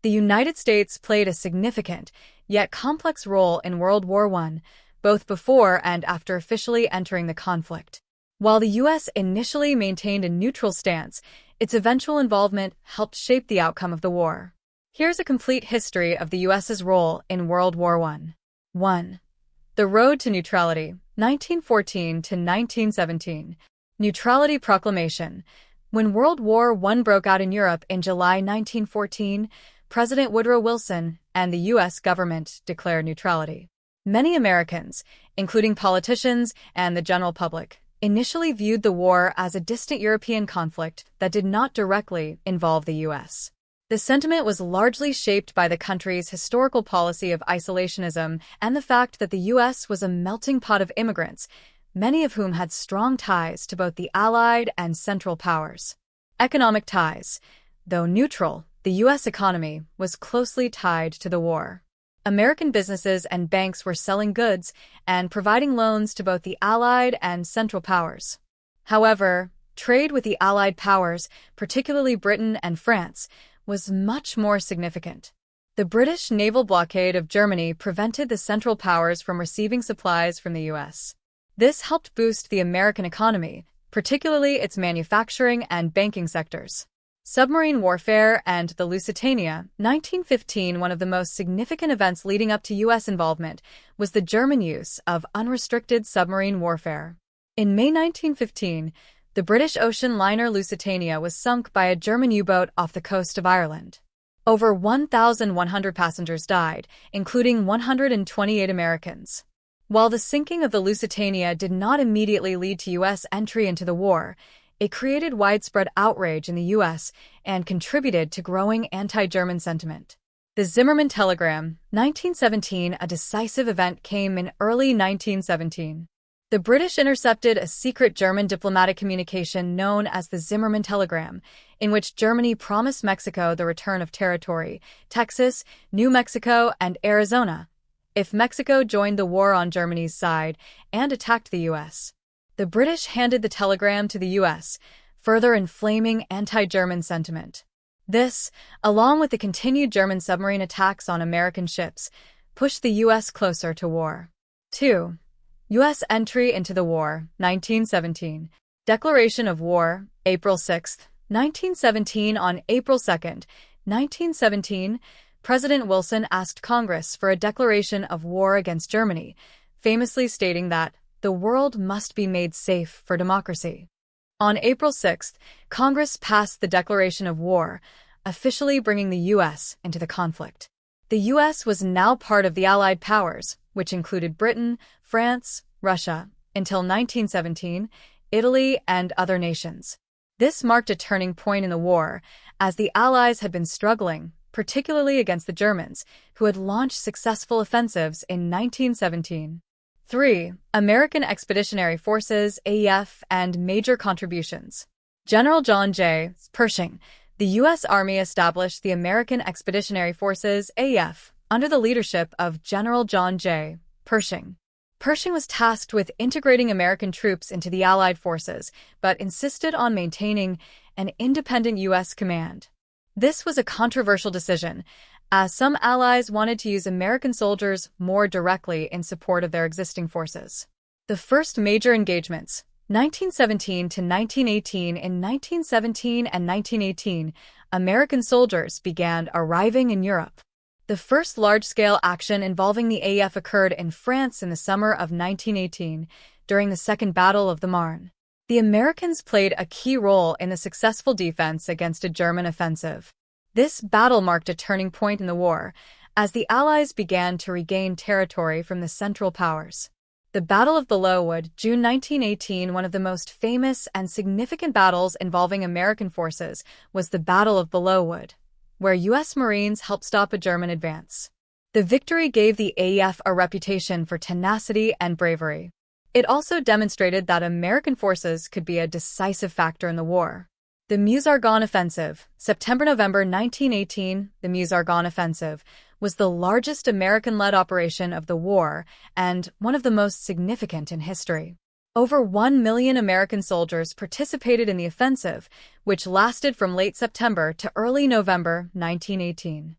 The United States played a significant, yet complex role in World War I, both before and after officially entering the conflict. While the U.S. initially maintained a neutral stance, its eventual involvement helped shape the outcome of the war. Here's a complete history of the U.S.'s role in World War I. 1. The Road to Neutrality, 1914 to 1917. Neutrality Proclamation. When World War I broke out in Europe in July 1914, President Woodrow Wilson and the U.S. government declared neutrality. Many Americans, including politicians and the general public, initially viewed the war as a distant European conflict that did not directly involve the U.S. The sentiment was largely shaped by the country's historical policy of isolationism and the fact that the U.S. was a melting pot of immigrants, many of whom had strong ties to both the Allied and Central powers. Economic ties. Though neutral, the U.S. economy was closely tied to the war. American businesses and banks were selling goods and providing loans to both the Allied and Central powers. However, trade with the Allied powers, particularly Britain and France, was much more significant. The British naval blockade of Germany prevented the Central powers from receiving supplies from the U.S. This helped boost the American economy, particularly its manufacturing and banking sectors. Submarine warfare and the Lusitania, 1915. One of the most significant events leading up to U.S. involvement was the German use of unrestricted submarine warfare. In May 1915, the British ocean liner Lusitania was sunk by a German U-boat off the coast of Ireland. Over 1,100 passengers died, including 128 Americans. While the sinking of the Lusitania did not immediately lead to U.S. entry into the war, it created widespread outrage in the U.S. and contributed to growing anti-German sentiment. The Zimmermann Telegram, 1917. A decisive event came in early 1917. The British intercepted a secret German diplomatic communication known as the Zimmermann Telegram, in which Germany promised Mexico the return of territory, Texas, New Mexico, and Arizona, if Mexico joined the war on Germany's side and attacked the U.S. The British handed the telegram to the U.S., further inflaming anti-German sentiment. This, along with the continued German submarine attacks on American ships, pushed the U.S. closer to war. 2. U.S. entry into the war, 1917. Declaration of war, April 6, 1917. On April 2, 1917, President Wilson asked Congress for a declaration of war against Germany, famously stating that the world must be made safe for democracy. On April 6, Congress passed the declaration of war, officially bringing the U.S. into the conflict. The U.S. was now part of the Allied powers, which included Britain, France, Russia, until 1917, Italy, and other nations. This marked a turning point in the war, as the Allies had been struggling, particularly against the Germans, who had launched successful offensives in 1917. 3. American Expeditionary Forces, AEF, and major contributions. General John J. Pershing. The U.S. Army established the American Expeditionary Forces, AEF, under the leadership of General John J. Pershing. Pershing was tasked with integrating American troops into the Allied forces, but insisted on maintaining an independent U.S. command. This was a controversial decision, as some allies wanted to use American soldiers more directly in support of their existing forces. The first major engagements, 1917 to 1918. In 1917 and 1918, American soldiers began arriving in Europe. The first large-scale action involving the AEF occurred in France in the summer of 1918, during the Second Battle of the Marne. The Americans played a key role in the successful defense against a German offensive. This battle marked a turning point in the war, as the Allies began to regain territory from the Central powers. The Battle of Belleau Wood, June 1918. One of the most famous and significant battles involving American forces was the Battle of Belleau Wood, where U.S. Marines helped stop a German advance. The victory gave the AEF a reputation for tenacity and bravery. It also demonstrated that American forces could be a decisive factor in the war. The Meuse-Argonne Offensive, September-November 1918. The Meuse-Argonne Offensive was the largest American-led operation of the war and one of the most significant in history. Over 1 million American soldiers participated in the offensive, which lasted from late September to early November 1918.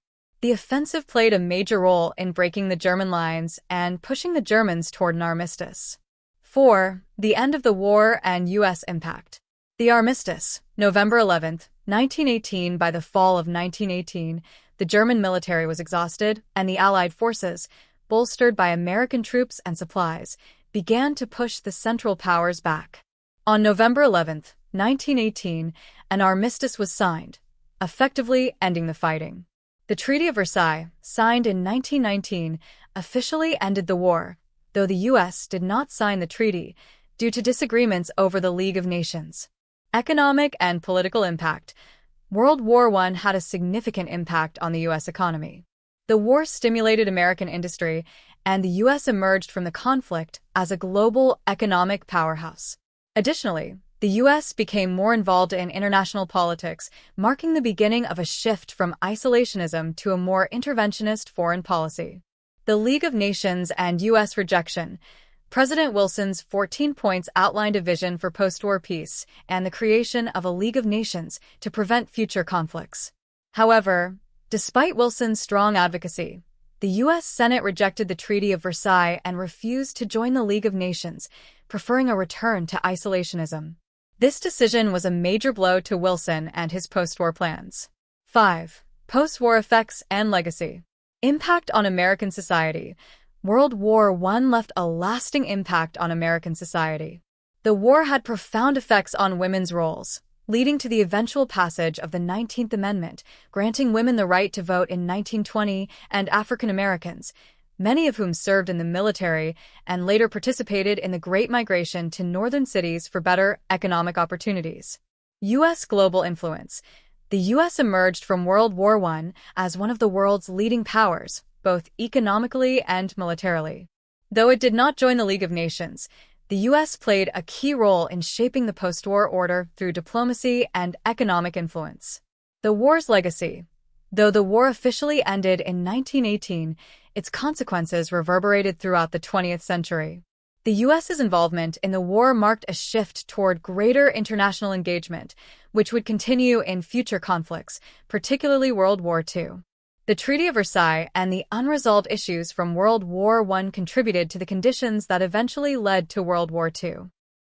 The offensive played a major role in breaking the German lines and pushing the Germans toward an armistice. 4. The end of the war and U.S. impact. The armistice, November 11, 1918. By the fall of 1918, the German military was exhausted, and the Allied forces, bolstered by American troops and supplies, began to push the Central Powers back. On November 11, 1918, an armistice was signed, effectively ending the fighting. The Treaty of Versailles, signed in 1919, officially ended the war, though the U.S. did not sign the treaty due to disagreements over the League of Nations. Economic and political impact. World War I had a significant impact on the U.S. economy. The war stimulated American industry, and the U.S. emerged from the conflict as a global economic powerhouse. Additionally, the U.S. became more involved in international politics, marking the beginning of a shift from isolationism to a more interventionist foreign policy. The League of Nations and U.S. rejection. President Wilson's 14 points outlined a vision for post-war peace and the creation of a League of Nations to prevent future conflicts. However, despite Wilson's strong advocacy, the U.S. Senate rejected the Treaty of Versailles and refused to join the League of Nations, preferring a return to isolationism. This decision was a major blow to Wilson and his post-war plans. 5. Post-war effects and legacy. Impact on American society. World War I left a lasting impact on American society. The war had profound effects on women's roles, leading to the eventual passage of the 19th Amendment, granting women the right to vote in 1920, and African Americans, many of whom served in the military and later participated in the Great Migration to northern cities for better economic opportunities. U.S. global influence. The U.S. emerged from World War I as one of the world's leading powers, both economically and militarily. Though it did not join the League of Nations, the U.S. played a key role in shaping the post-war order through diplomacy and economic influence. The war's legacy. Though the war officially ended in 1918, its consequences reverberated throughout the 20th century. The U.S.'s involvement in the war marked a shift toward greater international engagement, which would continue in future conflicts, particularly World War II. The Treaty of Versailles and the unresolved issues from World War I contributed to the conditions that eventually led to World War II.